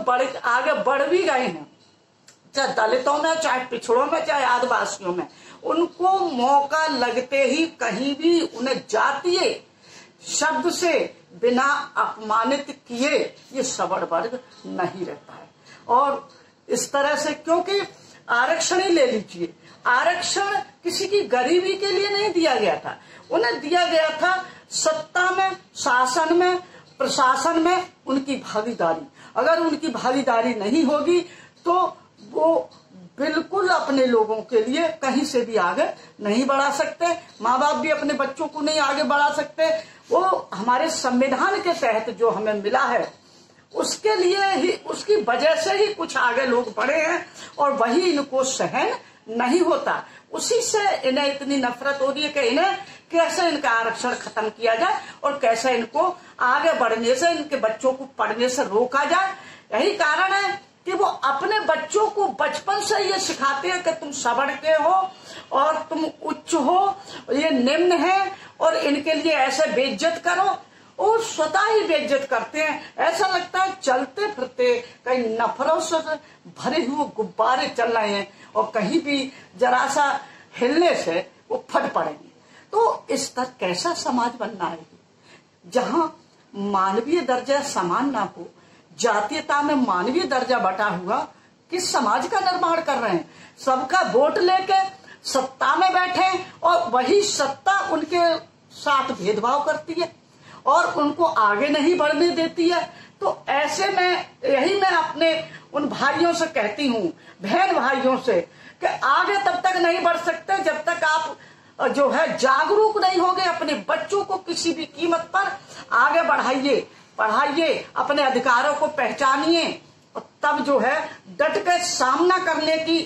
आगे बढ़ भी गए हैं, चाहे दलितों में, चाहे पिछड़ों में, चाहे आदिवासियों में, उनको मौका लगते ही कहीं भी उन्हें जातीय शब्द से बिना अपमानित किए ये सवर्ण वर्ग नहीं रहता है। और इस तरह से, क्योंकि आरक्षण ही ले लीजिए, आरक्षण किसी की गरीबी के लिए नहीं दिया गया था, उन्हें दिया गया था सत्ता में, शासन में, प्रशासन में उनकी भागीदारी। अगर उनकी भागीदारी नहीं होगी तो वो बिल्कुल अपने लोगों के लिए कहीं से भी आगे नहीं बढ़ा सकते, माँ बाप भी अपने बच्चों को नहीं आगे बढ़ा सकते। वो हमारे संविधान के तहत जो हमें मिला है उसके लिए ही, उसकी वजह से ही कुछ आगे लोग बढ़े हैं, और वही इनको सहन नहीं होता। उसी से इन्हें इतनी नफरत हो रही है कि इन्हें कैसे इनका आरक्षण खत्म किया जाए और कैसे इनको आगे बढ़ने से, इनके बच्चों को पढ़ने से रोका जाए। यही कारण है कि वो अपने बच्चों को बचपन से ये सिखाते हैं कि तुम सवर्ण के हो और तुम उच्च हो, ये निम्न है, और इनके लिए ऐसे बेइज्जत करो, और स्वतः ही बेइज्जत करते हैं। ऐसा लगता है चलते फिरते कहीं नफरत से भरे हुए गुब्बारे चल रहे हैं, और कहीं भी जरा सा हिलने से वो फट पड़ेंगे। तो इस तरह कैसा समाज बनना है जहां मानवीय दर्जा समान ना हो, जातीयता में मानवीय दर्जा बटा हुआ, किस समाज का निर्माण कर रहे हैं? सबका वोट लेके सत्ता में बैठे और वही सत्ता उनके साथ भेदभाव करती है और उनको आगे नहीं बढ़ने देती है। तो ऐसे में यही मैं अपने उन भाइयों से कहती हूँ, बहन भाइयों से, कि आगे तब तक नहीं बढ़ सकते जब तक आप जो है जागरूक नहीं होगे। अपने बच्चों को किसी भी कीमत पर आगे बढ़ाइए, पढ़ाइए, अपने अधिकारों को पहचानिए, और तब जो है डट के सामना करने की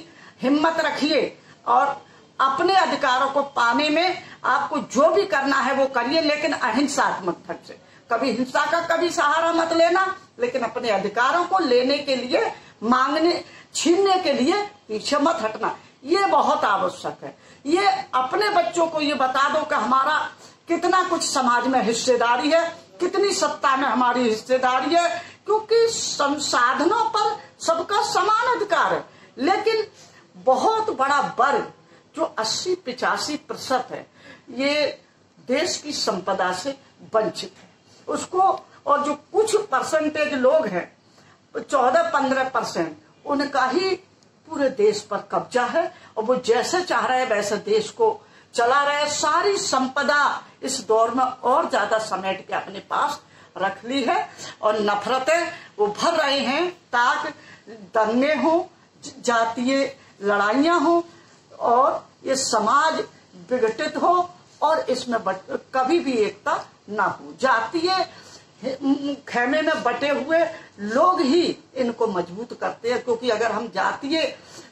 हिम्मत रखिए, और अपने अधिकारों को पाने में आपको जो भी करना है वो करिए, लेकिन अहिंसात्मक ढंग से। कभी हिंसा का कभी सहारा मत लेना, लेकिन अपने अधिकारों को लेने के लिए, मांगने, छीनने के लिए पीछे मत हटना। ये बहुत आवश्यक है। ये अपने बच्चों को ये बता दो कि हमारा कितना कुछ समाज में हिस्सेदारी है, कितनी सत्ता में हमारी हिस्सेदारी है, क्योंकि संसाधनों पर सबका समान अधिकार है। लेकिन बहुत बड़ा वर्ग जो 80-85% है, ये देश की संपदा से वंचित है उसको, और जो कुछ परसेंटेज लोग हैं 14-15%, उनका ही पूरे देश पर कब्जा है, और वो जैसे चाह रहे हैं वैसे देश को चला रहे। सारी संपदा इस दौर में और ज्यादा समेट के अपने पास रख ली है, और नफरतें वो भर रहे हैं ताकि दंगे हो, जातीय लड़ाइयां हो, और ये समाज विघटित हो, और इसमें कभी भी एकता ना हो। जातीय खेमे में बटे हुए लोग ही इनको मजबूत करते हैं, क्योंकि अगर हम जातीय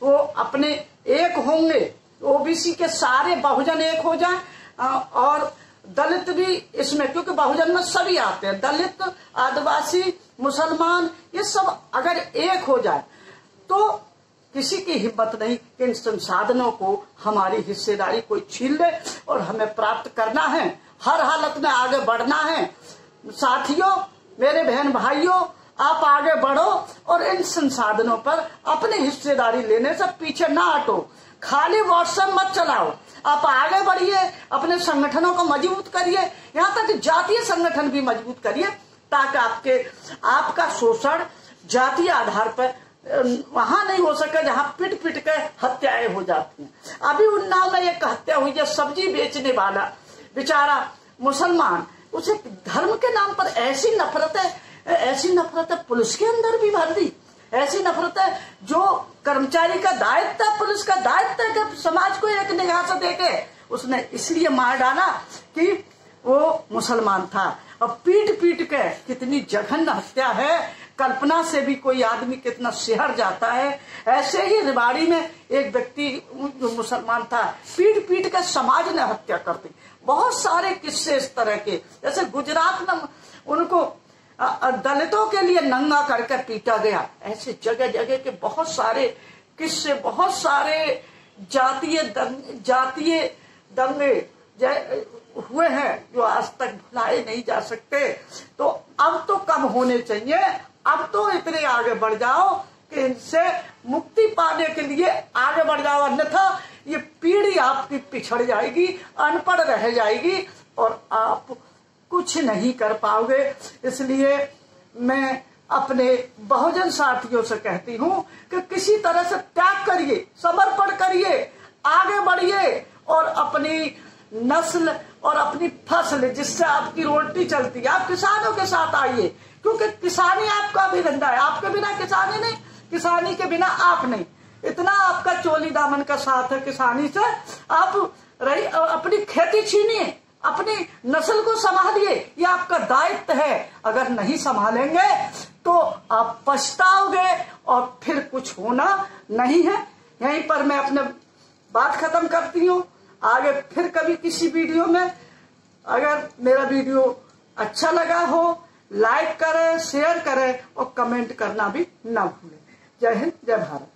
वो अपने एक होंगे, ओबीसी के सारे बहुजन एक हो जाएं, और दलित भी इसमें, क्योंकि बहुजन में सभी आते हैं, दलित, आदिवासी, मुसलमान, ये सब अगर एक हो जाए तो किसी की हिम्मत नहीं कि इन संसाधनों को हमारी हिस्सेदारी कोई छीन ले, और हमें प्राप्त करना है, हर हालत में आगे बढ़ना है। साथियों, मेरे बहन भाइयों, आप आगे बढ़ो और इन संसाधनों पर अपनी हिस्सेदारी लेने से पीछे ना हटो। खाली व्हाट्सएप मत चलाओ, आप आगे बढ़िए, अपने संगठनों को मजबूत करिए, यहाँ तक जातीय संगठन भी मजबूत करिए, ताकि आपका शोषण जातीय आधार पर वहां नहीं हो सके जहां पिट पिट के हत्याएं हो जाती हैं। अभी उन्नाव में एक हत्या हुई है, सब्जी बेचने वाला बेचारा मुसलमान, उसे धर्म के नाम पर ऐसी नफरत है पुलिस के अंदर भी भर दी। ऐसी नफरत है, जो कर्मचारी का दायित्व है, पुलिस का दायित्व है कि समाज को एक निगाह से देखे, उसने इसलिए मार डाला कि वो मुसलमान था। अब पीट पीट के कितनी जघन्य हत्या है, कल्पना से भी कोई आदमी कितना सिहर जाता है। ऐसे ही रिवाड़ी में एक व्यक्ति जो मुसलमान था, पीट पीट के समाज ने हत्या कर दी। बहुत सारे किस्से इस तरह के, जैसे गुजरात में उनको दलितों के लिए नंगा करके पीटा गया। ऐसे जगह जगह के बहुत सारे किस्से, बहुत सारे जातीय दंगे हुए हैं जो आज तक भुलाए नहीं जा सकते। तो अब तो कम होने चाहिए, अब तो इतने आगे बढ़ जाओ कि इनसे मुक्ति पाने के लिए आगे बढ़ जाओ, अन्यथा ये पीढ़ी आपकी पिछड़ जाएगी, अनपढ़ रह जाएगी और आप कुछ नहीं कर पाओगे। इसलिए मैं अपने बहुजन साथियों से कहती हूं कि किसी तरह से त्याग करिए, समर्पण करिए, आगे बढ़िए और अपनी नस्ल और अपनी फसल जिससे आपकी रोटी चलती है, आप किसानों के साथ आइए, क्योंकि किसानी आपका अभिधंधा है। आपके बिना किसानी नहीं, किसानी के बिना आप नहीं। इतना आपका चोली दामन का साथ है किसानी से। आप अपनी खेती छीनिए, अपनी नस्ल को संभालिए, ये आपका दायित्व है। अगर नहीं संभालेंगे तो आप पछताओगे और फिर कुछ होना नहीं है। यहीं पर मैं अपने बात खत्म करती हूँ। आगे फिर कभी किसी वीडियो में, अगर मेरा वीडियो अच्छा लगा हो, लाइक करें, शेयर करें और कमेंट करना भी ना भूलें। जय हिंद, जय भारत।